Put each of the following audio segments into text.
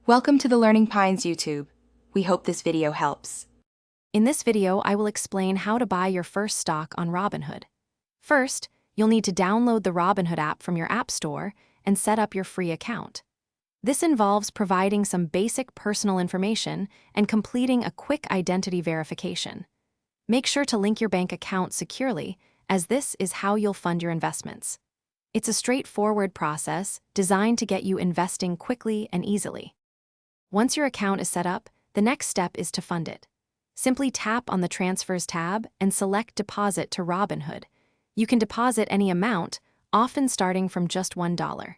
Welcome to the Learning Pines YouTube. We hope this video helps. In this video, I will explain how to buy your first stock on Robinhood. First, you'll need to download the Robinhood app from your app store and set up your free account. This involves providing some basic personal information and completing a quick identity verification. Make sure to link your bank account securely, as this is how you'll fund your investments. It's a straightforward process designed to get you investing quickly and easily. Once your account is set up, the next step is to fund it. Simply tap on the Transfers tab and select Deposit to Robinhood. You can deposit any amount, often starting from just $1.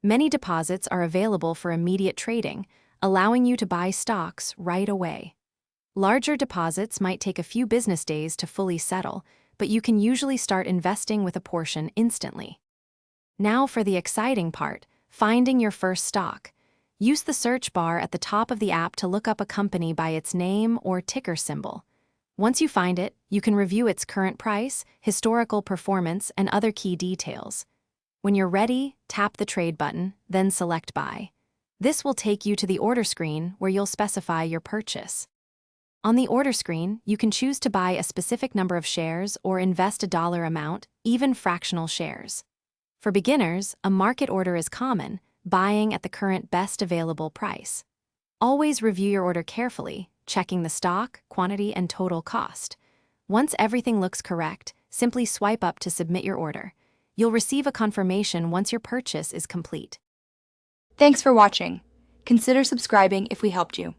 Many deposits are available for immediate trading, allowing you to buy stocks right away. Larger deposits might take a few business days to fully settle, but you can usually start investing with a portion instantly. Now for the exciting part, finding your first stock. Use the search bar at the top of the app to look up a company by its name or ticker symbol. Once you find it, you can review its current price, historical performance, and other key details. When you're ready, tap the Trade button, then select Buy. This will take you to the order screen where you'll specify your purchase. On the order screen, you can choose to buy a specific number of shares or invest a dollar amount, even fractional shares. For beginners, a market order is common, buying at the current best available price. Always review your order carefully, checking the stock, quantity, and total cost. Once everything looks correct, simply swipe up to submit your order. You'll receive a confirmation once your purchase is complete. Thanks for watching. Consider subscribing if we helped you.